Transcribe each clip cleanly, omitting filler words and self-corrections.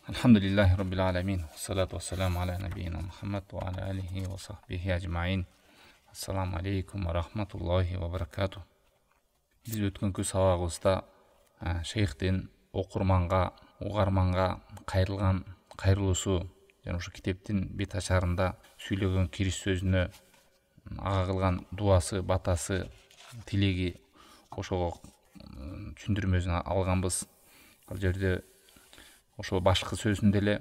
Alhamdulillahi Rabbil Alamin. Salatu wassalamu ala nabiyina Muhammad wa ala alihi wa sahbihi ajma'in. Assalamu alaikum wa rahmatullahi wa barakatuh. Biz өткөнкү сабагыбызда шейхтен окурманга, угарманга кайрылган кайрылуусу жана ушу китептин бет ачарында сүйлөгөн кириш сөзүнө ага кылган дуасы, батасы, тилеги ошого түшүндүрмөсүн алганбыз. Ал жерде ошо башкы сөзүндө эле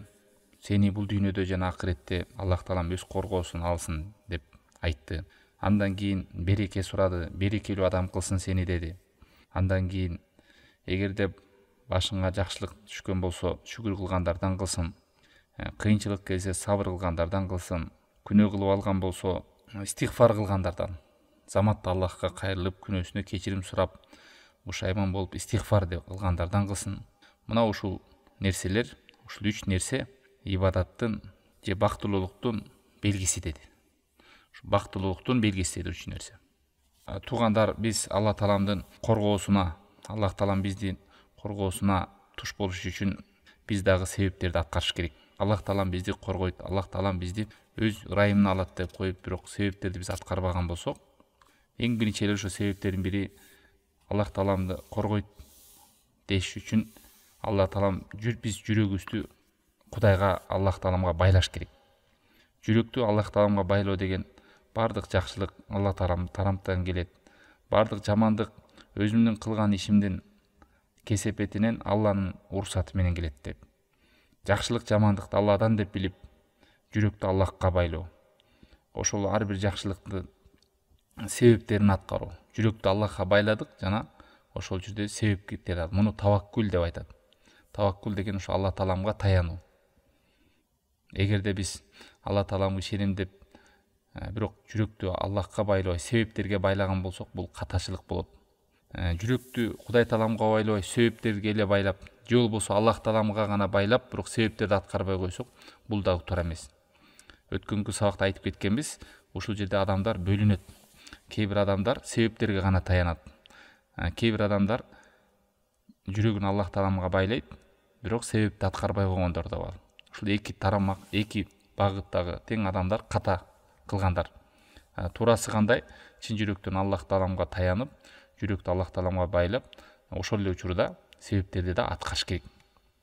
сени бул дүйнөдө жана акыретте Аллах Таалам өз коргоосун алсын деп айтты. Андан кийин береке сурады, берекелүү адам кылсын сени деди. Андан кийин эгерде башыңа жакшылык түшкөн болсо шүгүр кылгандардан кылсын, кыйынчылык келсе сабыр кылгандардан кылсын, күнөө кылып алган болсо истигфар кылгандардан, заматта Аллахка кайрылып күнөөсүнө кечирим сурап, пушайман болуп истигфар кылгандардан кылсын. Мына ушул нерселер, ушул үч нерсе ибадаттын же бактылуулуктун белгиси деди. Бактылуулуктун белгиси деди үч нерсе. Туугандар, биз Алла Тааламдын коргоосуна, Аллах Таалам биздин коргоосуна туш болуш үчүн биз дагы себептерди аткарыш керек. Аллах Таалам бизди коргойт, Аллах Таалам бизди өз ырайымына алат деп коюп, бирок себептерди биз аткарбаган болсок, эң биринчи эле ошо себептердин бири Аллах Тааламды коргойт деш үчүн Аллах Таалам биз жүрөгүбүздү Кудайга, Аллах Тааламга байлаш керек. Жүрөктү Аллах Тааламга байлоо деген бардык жакшылык Аллах Таалам тарамтан келет. Бардык жамандык өзүмдүн кылган ишимдин кесепетинен Алланын уруксаты менен келет деп. Жакшылык жамандыкты Алладан деп билип, жүрөктү Аллахка байлоо. Ошол ар бир жакшылыкты себептерин аткаруу. Жүрөктү Аллахка байладык жана ошол жерде себепкеттер. Муну таваккул деп айтат. Таваккул деген ошо Алла Тааламга таянуу. Эгерде биз Алла Тааламга ишенем деп, бирок жүрөктү Аллахка байлабай, себептерге байлаган болсок, бул катачылык болот. Жүрөктү Кудай Тааламга байлабай, себептерге эле байлап, же болбосо Аллах Тааламга гана байлап, бирок себептерди аткарбай койсок, бул дагы туура эмес. Өткөнкү сабакта айтып кеткенбиз, ушул жерде адамдар бөлүнөт. Кээ бир адамдар себептерге гана таянат. Кээ бир адамдар жүрөгүн Аллах Тааламга байлайт, бирок себепти аткарбай койгондор да бар. Ушул эки тарамак, эки багыттагы тең адамдар ката кылгандар. Туурасы кандай? Чын жүрөктөн Аллах Тааламга таянып, жүрөктү Аллах Тааламга байлап, ошол эле учурда себептерди да аткарыш керек.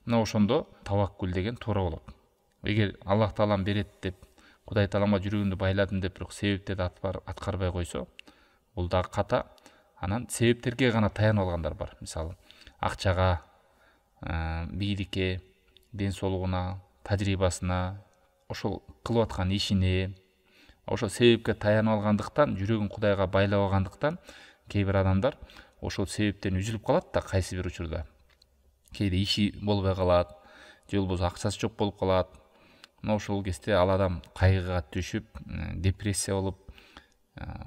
Мына ошондо таваккул деген туура болот. Эгер Аллах Таалам берет деп, Кудай Тааламга жүрөгүмдү байладым деп, бирок себептерди аткарбай койсо, бул дагы ката. Анан себептерге гана таянып алгандар бар. Мисалы, акчага, бийликке, ден соолугуна, тажрыйбасына, ошол кылып аткан ишине, ошол себепке таянып алгандыктан, жүрөгүн Кудайга байлабагандыктан, кээ бир адамдар ошол себептен үзүлүп калат да кайсы бир учурда. Кээде иши болбой калат, же болбосо акчасы жок болуп калат. Мына ошол кезде ал адам кайгыга түшүп, депрессия болуп,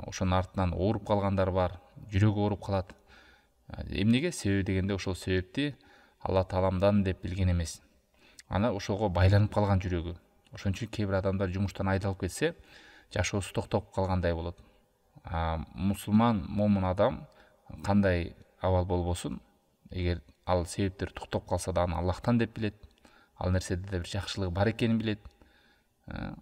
ошонун артынан ооруп калгандар бар, жүрөгү ооруп калат. Эмнеге? Себеби дегенде ошол себепти Алла Тааламдан деп билген эмес. Ана ошого байланып калган жүрөгү. Ошон үчүн кээ бир адамдар жумуштан айдалып кетсе, жашоосу токтоп калгандай болот. Мусулман, момун адам кандай абал болбосун, эгер ал себептер токтоп калса да аны Аллахтан деп билет, ал нерседе бир жакшылык бар экенин билет,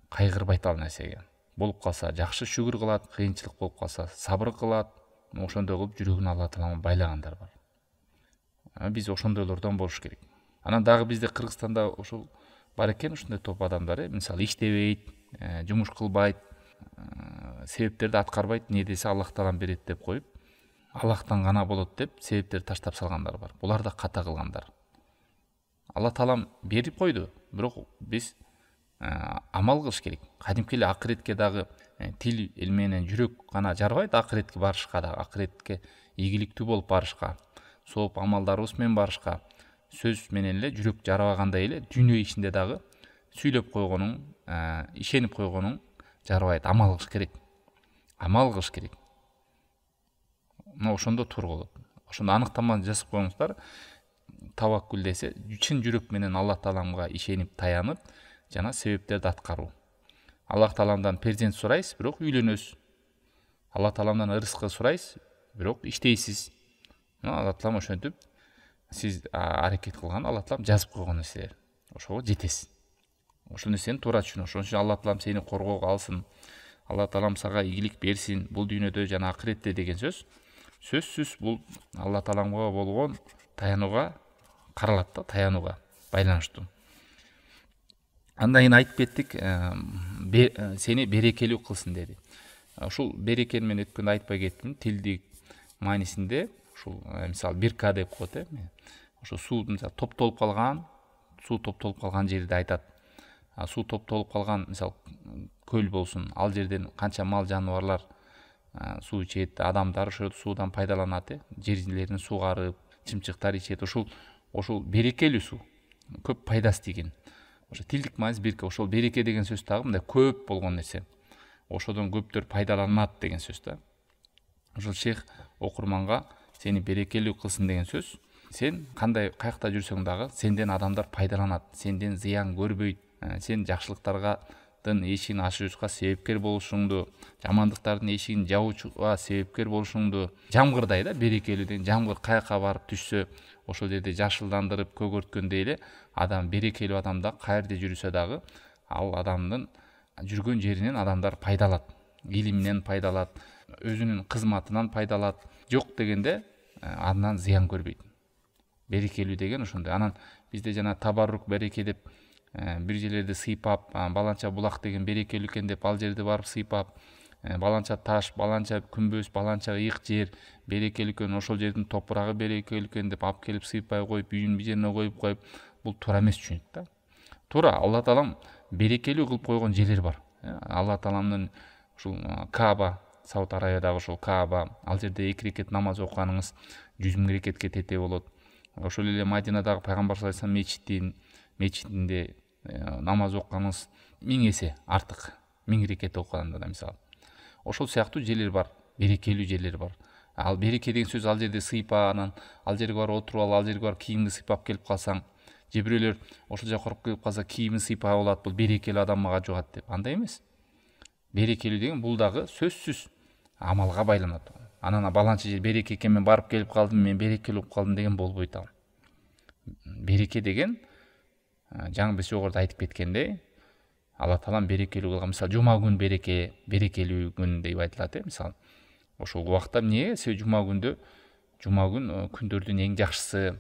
кайгырбайт ал нерсеге. Болуп калса жакшы шүгүр кылат, кыйынчылык болуп калса сабыр кылат. Ошондой кылып жүрөгүн Алла Тааламга байлагандар бар. Биз ошондойлордон болуш керек. Анан дагы бизде Кыргызстанда ошол бар экен ушундай топ адамдар, мисалы иштебейт, жумуш кылбайт, себептерди аткарбайт, не десе Аллах Таалам берет деп коюп, Аллахтан гана болот деп себептерди таштап салгандар бар. Булар да ката кылгандар. Алла Таалам берип койду, бирок биз амал кылыш керек. Кадимки эле акыретке дагы тил менен жүрөк гана жарбайт, акыретке барышка да, акыретке ийгиликтүү болуп барышка, сооп амалдарыбыз менен барышка, сөз менен эле жүрөк жарабагандай эле дүйнө ишинде дагы сүйлөп койгонуң, ишенип койгонуң жарбайт. Амал кылыш керек. Амал кылыш керек. Мына ошондо туура болот. Ошондо аныктаманы жазып коюңуздар. Таваккул десе, чын жүрөк менен Алла Тааламга ишенип таянып, жана себептерди аткаруу. Аллах Тааламдан перзент сурайсыз, бирок үйлөнөсүз. Алла Тааламдан ырыскы сурайсыз, бирок иштейсиз. Алла Таалам ошентип сиз аракет кылган, Алла Таалам жазып койгон нерселер. ошого жетесиң. Ошол нерсени туура түшүн. Ошон үчүн Алла Таалам сени коргоого алсын. Алла Таалам сага ийгилик берсин. Бул дүйнөдө жана акыретте деген сөзсүз бул Алла Тааламга болгон таянууга каралат да, таянууга байланыштуу. Андан кийин айтып кеттик, сени берекелүү кылсын деди. Ушул берекени мен өткөндө айтпай кеттим. Тилдик маанисинде ушул мисалы бирка деп коет, ошо суу мисалы топтолуп калган жерди айтат. Суу топтолуп калган, мисалы көл болсун, ал жерден канча мал жаныбарлар суу ичет, адамдар ошол суудан пайдаланат, жерлерин сугарып, чымчыктар ичет. Ошол берекелүү суу, көп пайдасы тийген. Ошо тилдик мааниси бирке. Ошол береке деген сөз дагы мындай көп болгон нерсе. Ошодон көптөр пайдаланат деген сөз да. Ошол шейх окурманга сени берекелүү кылсын деген сөз. Сен кандай каякта жүрсөң дагы сенден адамдар пайдаланат, сенден зыян көрбөйт. Сен жакшылыктардын эшигин ачуучуга себепкер болушуңду, жамандыктардын эшигин жабуучуга себепкер болушуңду, жамгырдай да, берекелүү деген жамгыр каяка барып түшсө, ошол жерде жашылдандырып көгөрткөндөй эле адам, берекелүү адамда каерде жүрсө дагы ал адамдын жүргөн жеринен адамдар пайдалат, илиминен пайдалат, өзүнүн кызматынан пайдалат. Жок дегенде андан зыян көрбөйт. Берекелүү деген ошондой. Анан бизде жана табаррук береке деп бир жерлерди сыйпап, баланча булак деген берекелүү экен деп ал жерди барып сыйпап, баланча таш, баланча күмбөз, баланча ыйык жер берекелүү экен, ошол жердин топурагы берекелүү экен деп алып келип сыйпай коюп, үйүн жерине коюп коюп, бул туура эмес түшүнүк да. Туура, Алла Таалам берекелүү кылып койгон жерлер бар. Алла Тааламдын ушул Кааба, Сауд Арабиядагы ошол Кааба, ал жерде 2 рекет намаз окуганыңыз 100 000 рекетке тете болот. Ошол эле Мадинадагы пайгамбар саллаллаху алейхи вассалам мечитинде намаз окуганыңыз 1000 эсе артык, 1000 рекет окуганда да мисалы. Ошол сыяктуу жерлер бар, берекелүү жерлер бар. Ал береке деген сөз ал жерде сыйпа, анан ал жерге барып отуруп ал жерге барып кийимди сыйпап келип калсаң, же бирөөлөр ошол жака барып келип калса кийимин сыйпай алат, бул берекелүү адам мага жугат деп. Андай эмес. Берекелүү деген бул дагы сөзсүз амалга байланат. Анан баланча жер береке экен, мен барып келип калдым, мен берекелүү болуп калдым деген болбойт ал. Береке деген жаңы биз жогоруда айтып кеткендей, Алла Таалам берекелүү кылган. Мисалы, жума күн береке, берекелүү күн деп айтылат, мисалы. Ошол убакта эмне? Себеби жума күн күндөрдүн эң жакшысы.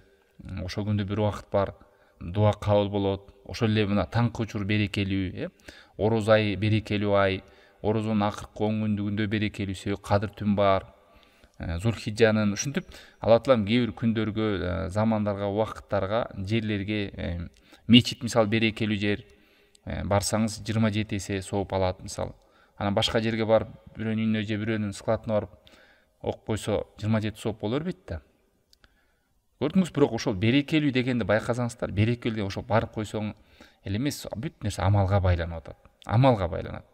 Ошол күндө бир убакыт бар, дуа кабыл болот. Ошол эле мына таңкы учур берекелүү, Ороз ай берекелүү ай, Орозонун акыркы 10 күндүгүндө берекелүү, себеби кадыр түн бар. Зулхижжанын ушинтип Алла Таалам кээ бир күндөргө, замандарга, убакыттарга, жерлерге, мечит мисалы берекелүү жер, барсаңыз 27 эсе сооп алат мисалы. Анан башка жерге барып, бирөөнүн үйүнө же бирөөнүн складына барып окуп койсо 27 сооп боло бербейт да. Көрдүңүз, бирок ошол берекелүү дегенди байкасаңыздар, берекелүү деген ошол барып койсоң эле эмес, бүт нерсе амалга байланып атат. Амалга байланат.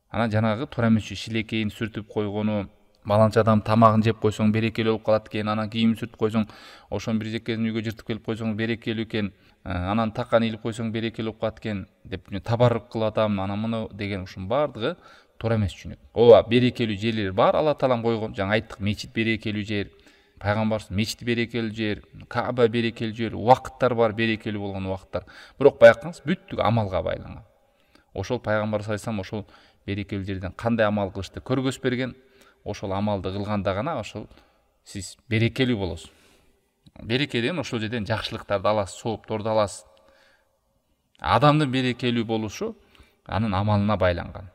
Анан жанагы туура эмес шилекейин сүртүп койгону, баланча адам тамагын жеп койсоң берекелүү болуп калат экен, анан кийимин сүртүп койсоң, ошон бир жекесин үйгө жыртып келип койсоң берекелүү экен, анан такан илип койсоң берекелүү болуп калат экен деп табаррук кылып атам, анан муну деген ушунун баардыгы туура эмес түшүнүк. Ооба, берекелүү жерлер бар, Алла Таалам койгон. Жаңа айттык, мечит берекелүү жер, пайгамбар мечити берекелүү жер, Кааба берекелүү жер, убакыттар бар, берекелүү болгон убакыттар. Бирок байкаңыз, бүттүгү амалга байланган. Ошол пайгамбар саллаллаху алейхи вассалам ошол берекелүү жерден кандай амал кылышты көргөз берген. Ошол амалды кылганда гана ошол сиз берекелүү болосуз. Береке деген ошол жерден жакшылыктарды аласыз, соопторду аласыз. Адамдын берекелүү болушу анын амалына байланган.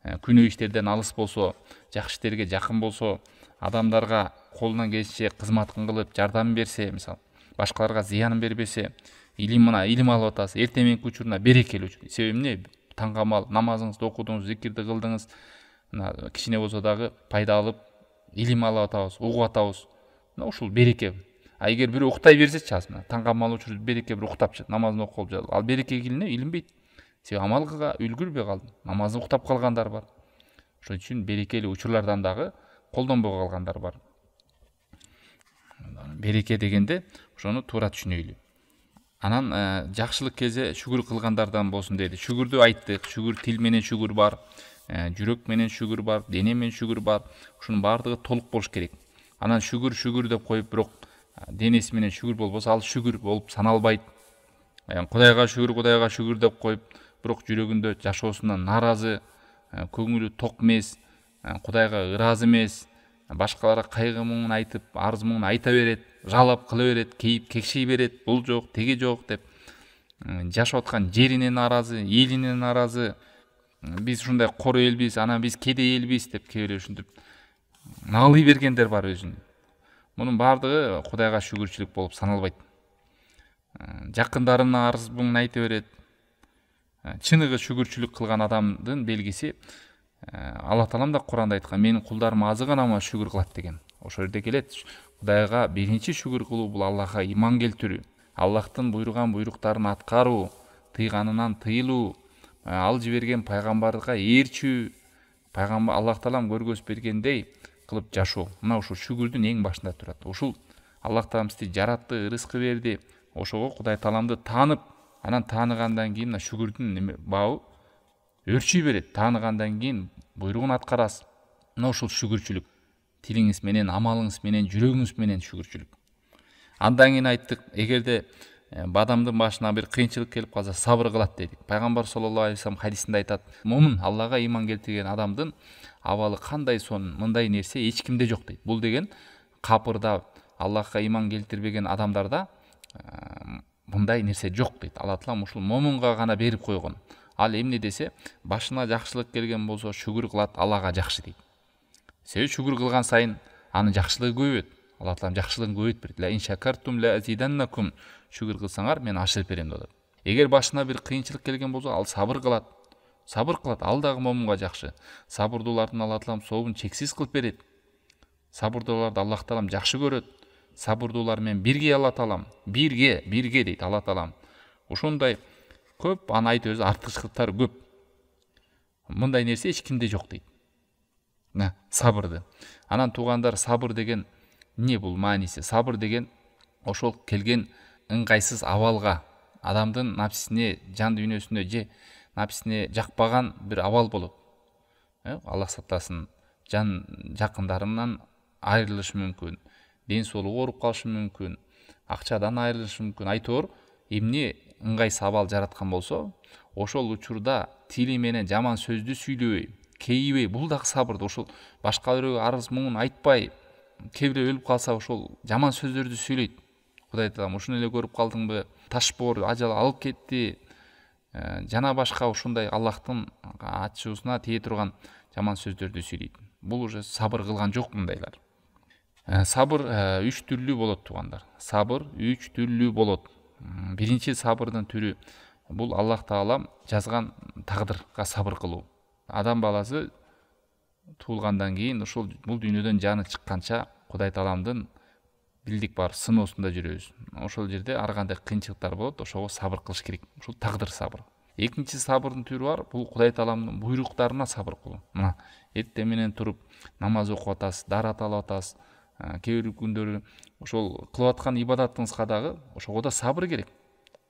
Күнөө иштерден алыс болсо, жакшы иштерге жакын болсо, адамдарга колунан келишинче кызматын кылып, жардам берсе, мисалы, башкаларга зыянын бербесе, илим алып атасыз, эртең мененки учуруна берекелүү. Себеби эмне? Таңгамал намазыңызды окудуңуз, зикирди кылдыңыз, кичине болсо дагы пайда алып, илим алып атабыз, угуп атабыз. Ушул береке. Эгер бирөө уктай берсечи, таңгамал учурда береке бир уктапчы, намазын окуп жатып, ал береке илинбейт. Себеби амалга үлгүрбөй калды. Намазын уктап калгандар бар. Ошон үчүн берекелүү учурлардан дагы колдонбой калгандар бар. Береке дегенде ошону туура түшүнөйлү. Анан жакшылык кезде шүгүр кылгандардан болсун деди. Шүгүрдү айттык. Шүгүр тил менен шүгүр бар, жүрөк менен шүгүр бар, дене менен шүгүр бар. Ушунун баардыгы толук болуш керек. Анан шүгүр деп коюп, бирок денеси менен шүгүр болбосо, ал шүгүр болуп саналбайт. Кудайга шүгүр деп коюп, бирок жүрөгүндө жашоосунан нааразы, көңүлү ток эмес, Кудайга ыраазы эмес, башкаларга кайгы муңун айтып, арыз муңун айта берет, жалап кыла берет, кейип кекшей берет, бул жок, теги жок деп жашап аткан жерине нааразы, элине нааразы. Биз ушундай кор элбиз, анан биз кедей элбиз деп кээ бирөө ушинтип наалый бергендер бар өзүн. Мунун баардыгы Кудайга шүгүрчүлүк болуп саналбайт. Жакындарына арыз муңун айта берет. Чыныгы шүгүрчүлүк кылган адамдын белгиси Алла Таалам да Куранда айткан, менин кулдарым азы гана шүгүр кылат деген. Ошол жерде келет. Кудайга биринчи шүгүр кылуу бул Аллахка иман келтирүү, Аллахтын буйруган буйруктарын аткаруу, тыйганынан тыйылуу, ал жиберген пайгамбарга ээрчүү, пайгамбар Аллах Таалам көргөзүп бергендей кылып жашоо. Мына ушул шүгүрдүн эң башында турат. Ушул Аллах Таалам сизди жаратты, рызкы берди. Ошого Кудай Тааламды таанып, анан тааныгандан кийин шүгүрдүн бабы өрчүй берет. Тааныгандан кийин буйругун аткарасыз. Мына ушул шүгүрчүлүк. Тилиңиз менен, амалыңыз менен, жүрөгүңүз менен шүгүрчүлүк. Андан кийин айттык, эгерде адамдын башына бир кыйынчылык келип калса, сабыр кылат дедик. Пайгамбар саллаллаху алейхи вассалам хадисинде айтат, момун Аллага иман келтирген адамдын абалы кандай сонун, мындай нерсе эч кимде жок дейт. Бул деген капырда Аллахка иман келтирбеген адамдарда мындай нерсе жок дейт. Алла Таалам ушул момунга гана берип койгон. Ал эмне десе, башына жакшылык келген болсо шүгүр кылат, Аллага жакшы дейт. Себеби шүгүр кылган сайын анын жакшылыгы көбөйөт. Алла Таалам жакшылыгын көбөйтүп берет. Ла ин шакартум ла азиданнакум. Шүгүр кылсаңар мен ашырып берем деп. Эгер башына бир кыйынчылык келген болсо, ал сабыр кылат. Сабыр кылат, ал дагы момунга жакшы. Сабырдуулардын Алла Таалам сообун чексиз кылып берет. Сабырдууларды Аллах Таалам жакшы көрөт. Сабырдуулар менен бирге Алла Таалам, бирге дейт Алла Таалам. Ошондой көп, аны айтып өзү артыкчылыктары көп. Мындай нерсе эч кимде жок дейт. Сабырды. Анан туугандар, сабыр деген не бул мааниси? Сабыр деген ошол келген ыңгайсыз абалга, адамдын напсисине, жан дүйнөсүнө же напсисине жакпаган бир абал болот. Аллах сактасын, жан жакындарынан айрылышы мүмкүн, ден соолугу ооруп калышы мүмкүн, акчадан айрылышы мүмкүн. Айтор эмне ыңгайсыз абал жараткан болсо, ошол учурда тили менен жаман сөздү сүйлөбөй, кейибей, бул дагы сабырды. Ошол башка бирөөгө арыз муңун айтпай, кээ бирөө өлүп калса ошол жаман сөздөрдү сүйлөйт. Кудай Таалам ушуну эле көрүп калдыңбы, ташбоор ажал алып кетти, жана башка ушундай Аллахтын ачуусуна тие турган жаман сөздөрдү сүйлөйт. Бул уже сабыр кылган жок мындайлар. Сабыр 3 түрлүү болот туугандар. Сабыр 3 түрлүү болот. Биринчи сабырдын түрү бул Аллах Таалам жазган тагдырга сабыр кылуу. Адам баласы туулгандан кийин ушул бул дүйнөдөн жаны чыкканча Кудай Тааламдын билдик бар сыноосунда жүрөбүз. Ошол жерде ар кандай кыйынчылыктар болот, ошого сабыр кылыш керек. Ушул тагдыр сабыр. Экинчи сабырдын түрү бар, бул Кудай Тааламдын буйруктарына сабыр кылуу. Мына эртең менен туруп намаз окуп атасыз, дарат алып атасыз. Кээ бир күндөрү ошол кылып аткан ибадатыңызга дагы ошого да сабыр керек.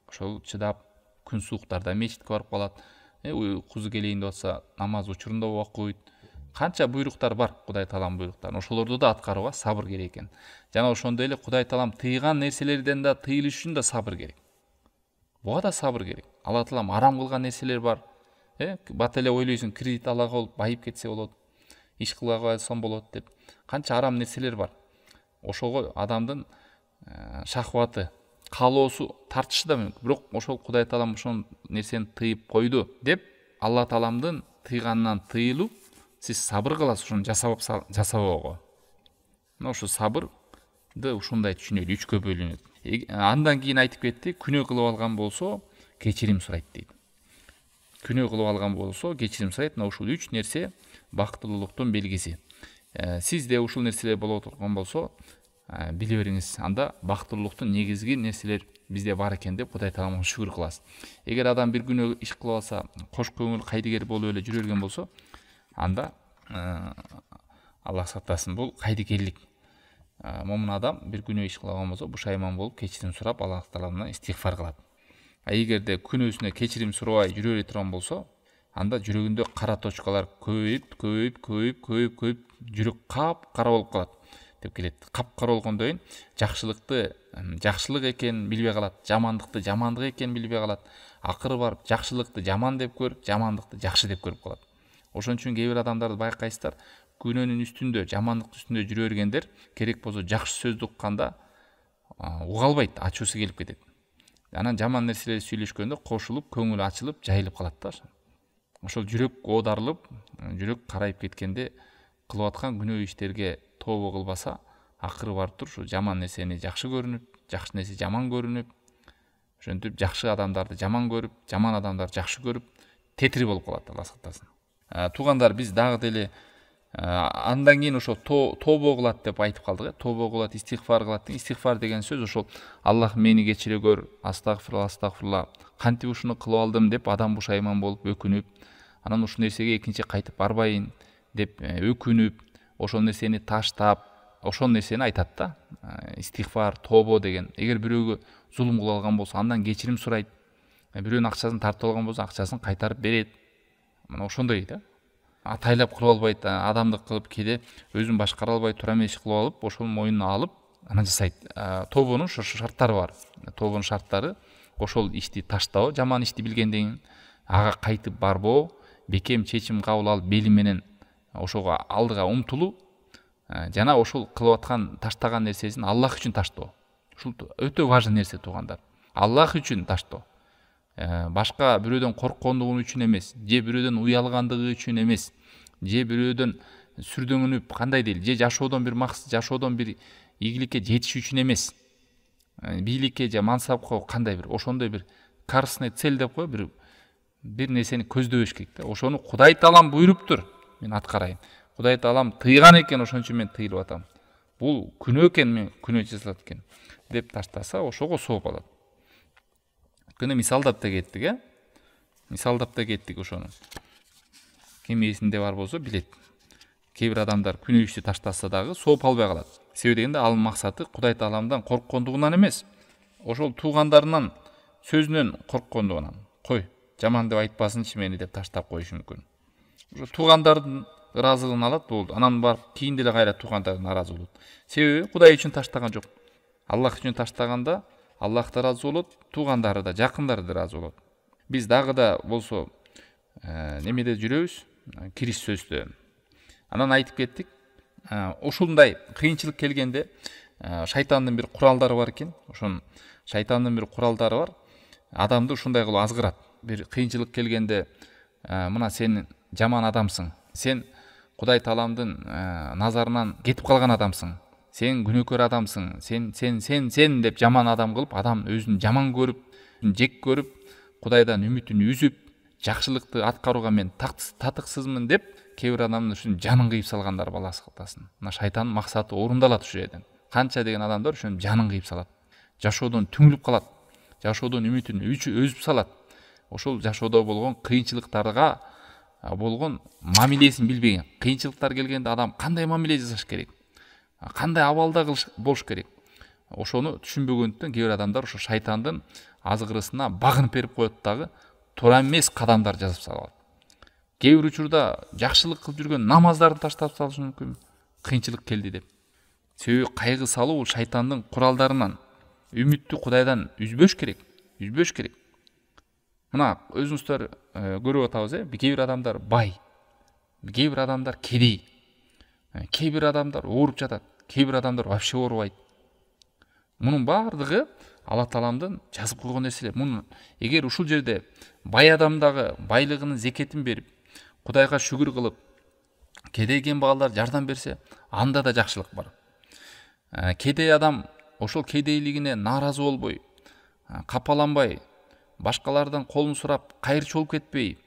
Ошол чыдап күн сууктарда мечитке барып калат. Уйкусу келейин деп атса, намаз учурунда окуйт. Канча буйруктар бар, Кудай Таалам буйруктары. Ошолорду да аткарууга сабыр керек экен. Жана ошондой эле Кудай Таалам тыйган нерселерден да тыйылыш үчүн да сабыр керек. Буга да сабыр керек. Алла Таалам арам кылган нерселер бар. Бат эле ойлойсуң, кредит ала калып байып кетсе болот, иш кыла калсам болот деп. Канча арам нерселер бар. Ошого адамдын шахваты, каалоосу тартышы да мүмкүн. Бирок ошол Кудай Таалам ошол нерсени тыйып койду деп, Алла Тааламдын тыйганынан тыйылуу, сиз сабыр кыласыз ушуну жасабоого. Мына ошо сабырды ушундай түшүнөлү, 3кө бөлүнөт. Андан кийин айтып кетти, күнөө кылып алган болсо кечирим сурайт дейт. Күнөө кылып алган болсо кечирим сурайт. Мына ушул 3 нерсе бактылуулуктун белгиси. Сизде ушул нерселер боло турган болсо, биле бериңиз, анда бактылуулуктун негизги нерселер бизде бар экен деп Кудай Тааламга шүгүр кыласыз. Эгер адам бир күнөө иш кылып алса, кош көңүл кайдыгер болуп эле жүрө берген болсо, анда Аллах сактасын, бул кайдыгерлик. Момун адам бир күнөө иш кылган болсо, бушайман болуп кечирим сурап Аллах Тааламдан истигфар кылат. Эгерде күнөөсүнө кечирим сурабай жүрө бере турган болсо, анда жүрөгүндө кара точкалар көбөйүп жүрөк кап кара болуп калат деп келет. Кап кара болгондон кийин жакшылыкты жакшылык экенин билбей калат, жамандыкты жамандык экенин билбей калат. Акыры барып жакшылыкты жаман деп көрүп, жамандыкты жакшы деп көрүп калат. Ошон үчүн кээ бир адамдарды байкайсыздар, күнөөнүн үстүндө, жамандыктын үстүндө жүрө бергендер керек болсо жакшы сөздү укканда уга албайт, ачуусу келип кетет. Анан жаман нерселерди сүйлөшкөндө кошулуп, көңүлү ачылып, жайылып калат да. Ошол жүрөк оодарылып, жүрөк карайып кеткенде кылып аткан күнөө иштерге тобо кылбаса, акыры барып туруп ушу жаман нерсени жакшы көрүнүп, жакшы нерсе жаман көрүнүп, ошентип жакшы адамдарды жаман көрүп, жаман адамдарды жакшы көрүп, тетири болуп калат, Алла сактасын. Туугандар, биз дагы деле андан кийин ошо тобо кылат деп айтып калдык. Тобо кылат, истигфар кылат. Истигфар деген сөз ошол Аллах мени кечире көр, астагфирулла, кантип ушуну кылып алдым деп адам бушайман болуп өкүнүп, анан ушул нерсеге экинчи кайтып барбайын деп өкүнүп, ошол нерсени таштап, ошол нерсени айтат да. Истигфар, тобо деген. Эгер бирөөгө зулум кыла алган болсо, андан кечирим сурайт. Бирөөнүн акчасын тартып алган болсо, акчасын кайтарып берет. Мына ошондой да. Атайлап кылып албайт, адамдык кылып, кээде өзүн башкара албай тура эмес кылып алып, ошол мойнуна алып, анан жасайт. Тобонун шарттары бар. Тобонун шарттары ошол ишти таштоо, жаман ишти билгенден кийин ага кайтып барбоо, бекем чечим кабыл алып, бели менен ошого алдыга умтулуу, жана ошол кылып аткан таштаган нерсесин Аллах үчүн таштоо. Ушул өтө важный нерсе, туугандар. Аллах үчүн таштоо. Башка бирөөдөн корккондугу үчүн эмес, же бирөөдөн уялгандыгы үчүн эмес, же бирөөдөн сүрдөңүнүп, кандай дейли, же жашоодон бир максат, жашоодон бир ийгиликке жетиш үчүн эмес, бийликке же мансапка кандай бир ошондой бир корыстный цель деп кой, бир нерсени көздөбөш керек да. Ошону Кудай Таалам буйруптур, мен аткарайын. Кудай Таалам тыйган экен, ошон үчүн мен тыйылып атам. Бул күнөө экен, мен күнөө жасалат экен деп таштаса, ошого сооп алат. Күнө мисалдап да кеттик, мисалдап да кеттик ошону. Ким эсинде бар болсо билет. Кээ бир адамдар күнөө ишти таштаса дагы сооп албай калат. Себеби дегенде ал максаты Кудай Тааламдан корккондугунан эмес, ошол туугандарынан сөзүнөн корккондугунан. Кой, жаман деп айтпасынчы мени деп таштап коюшу мүмкүн. Ошо туугандардын ыраазылыгын алат, болду. Анан барып кийин деле кайра туугандардан наразы болот. Себеби Кудай үчүн таштаган жок. Аллах үчүн таштаганда Аллах да разы болот, туугандары да, жакындары да разы болот. Биз дагы да болсо немеде жүрөбүз, кириш сөздө. Анан айтып кеттик, ушундай кыйынчылык келгенде шайтандын бир куралдары бар экен. Ошон шайтандын бир куралдары бар. Адамды ушундай кылып азгырат. Бир кыйынчылык келгенде, мына сен жаман адамсың. Сен Кудай Тааламдын назарынан кетип калган адамсың. Сен күнөөкөр адамсың. Сен деп жаман адам кылып, адам өзүн жаман көрүп, жек көрүп, Кудайдан үмүтүн үзүп, жакшылыкты аткарууга мен татыксызмын деп, кээ бир адамдын ушун жанын кыйып салгандар, баласы калтасын. Мына шайтандын максаты орундалат ушул жерден. Канча деген адамдар ушун жанын кыйып салат. Жашоодон түңүлүп калат. Жашоодон үмүтүн үзүп салат. Ошол жашоодо болгон кыйынчылыктарга болгон мамилесин билбеген. Кыйынчылыктар келгенде адам кандай мамиле жасаш керек? Кандай абалда болуш керек? Ошону түшүнбөгөндүктөн кээ бир адамдар ошо шайтандын азгырысына багынып берип коет дагы, туура эмес кадамдар жасап салат. Кээ бир учурда жакшылык кылып жүргөн намаздарды таштап салышы мүмкүн, кыйынчылык келди деп. Себеби кайгы салуу бул шайтандын куралдарынан. Үмүттү Кудайдан үзбөш керек, үзбөш керек. Мына өзүңүздөр көрүп атабыз, кээ бир адамдар бай, кээ бир адамдар кедей, кээ бир адамдар ооруп жатат, кээ бир адамдар вообще оорубайт. Мунун баардыгы Алла Тааламдын жазып койгон нерселер. Муну эгер ушул жерде бай адамдагы байлыгынын зекетин берип, Кудайга шүгүр кылып, кедей кембагалдар жардам берсе, анда да жакшылык бар. Кедей адам ошол кедейлигине нааразы болбой, капаланбай, башкалардан колун сурап, кайрчу болуп кетпей,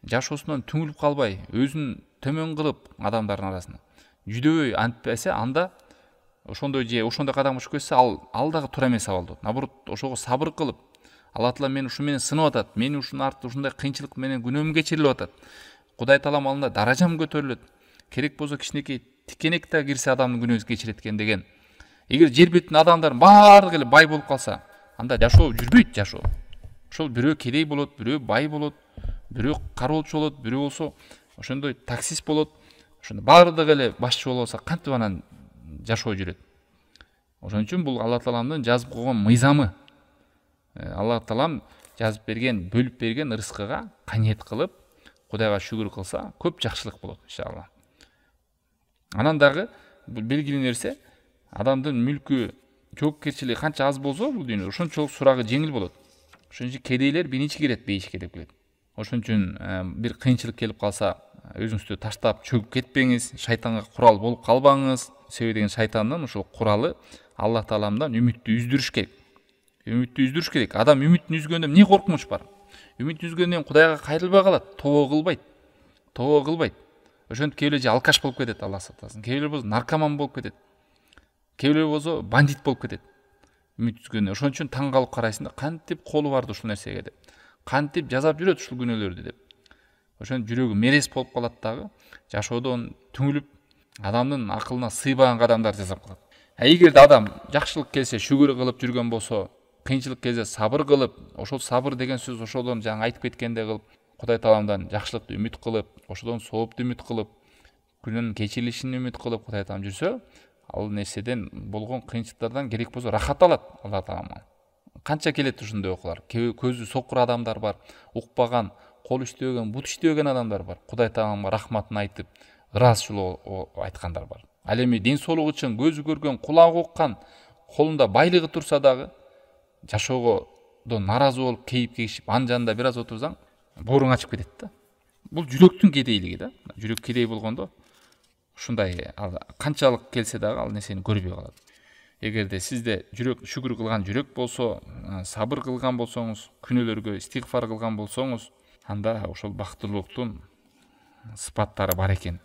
жашоосунан түңүлүп калбай, өзүн төмөн кылып адамдардын арасында жүдөбөй антпесе, анда ошондой кадамга түшүп кетсе, ал дагы туура эмес абалда. Наоборот, ошого сабыр кылып, Алла Таала мени ушу менен сынып атат, мени ушунун артында ушундай кыйынчылык менен күнөөм кечирилип атат. Кудай Таалам алдында даражам көтөрүлөт. Керек болсо кичинекей тикенек да кирсе адамдын күнөөсүн кечирет экен деген. Эгер жер бетинин адамдары баардыгы эле бай болуп калса, анда жашоо жүрбөйт, жашоо. Ошол бирөө кедей болот, бирөө бай болот, бирөө кароолчу болот, бирөө болсо ошондой таксист болот. Ошондо баардыгы эле башчы болсо кантип анан жашоо жүрөт? Ошон үчүн бул Алла Тааламдын жазып койгон мыйзамы. Алла Таалам жазып берген, бөлүп берген ырыскыга каниет кылып, Кудайга шүгүр кылса, көп жакшылык болот иншалла. Анан дагы бул белгилүү нерсе, адамдын мүлкү, жоопкерчилиги канча аз болсо, бул дүйнөдө ошончолук сурагы жеңил болот. Ошон үчүн кедейлер биринчи кирет бейишке деп келет. Ошон үчүн бир кыйынчылык келип калса, өзүңүздү таштап чөгүп кетпеңиз, шайтанга курал болуп калбаңыз. Себеби деген шайтандын ошол куралы Алла Тааламдан үмүттү үздүрүш керек. Үмүттү үздүрүш керек. Адам үмүтүн үзгөндө эмне коркунуч бар? Үмүт үзгөндөн Кудайга кайрылбай калат, тобо кылбайт. Ошентип кээ бирөө алкаш болуп кетет, Алла сактасын. Кээ бирөө болсо наркоман болуп кетет. Кээ бирөө болсо бандит болуп кетет. Үмүт үзгөндө. Ошон үчүн таң калып карайсың да, кантип колу барды ушул нерсеге деп. Кантип жазап жүрөт ушул күнөөлөрдү деп. Ошон жүрөгү мерез болуп калат дагы, жашоодон түңүлүп, адамдын акылына сыйбаган кадамдар жасап калат. Эгерде адам жакшылык келсе шүгүр кылып жүргөн болсо, кыйынчылык келсе сабыр кылып, ошол сабыр деген сөз ошодон жаңы айтып кеткендей кылып, Кудай Тааламдан жакшылыкты үмүт кылып, ошодон соопту үмүт кылып, күнүнүн кечирилишин үмүт кылып Кудай Таалам жүрсө, ал нерседен болгон кыйынчылыктардан керек болсо рахат алат Алла Таалам. Канча келет ушундай окуулар. Көзү сокур адамдар бар, укпаган, кол иштебеген, бут иштебеген адамдар бар. Кудай Тааламга рахматын айтып, ыраазычылык айткандар бар. Ал эми ден соолугу үчүн көзү көргөн, кулагы уккан, колунда байлыгы турса дагы жашоодон наразы болуп, кейип кегишип, анын жанында бир аз отурсаң, бооруң ачып кетет да. Бул жүрөктүн кедейлиги да. Жүрөк кедей болгондо ушундай канчалык келсе дагы ал нерсени көрбөй калат. Эгерде сизде жүрөк шүгүр кылган жүрөк болсо, сабыр кылган болсоңуз, күнөөлөргө истигфар кылган болсоңуз, анда ошол бактылуулуктун сыпаттары бар экен.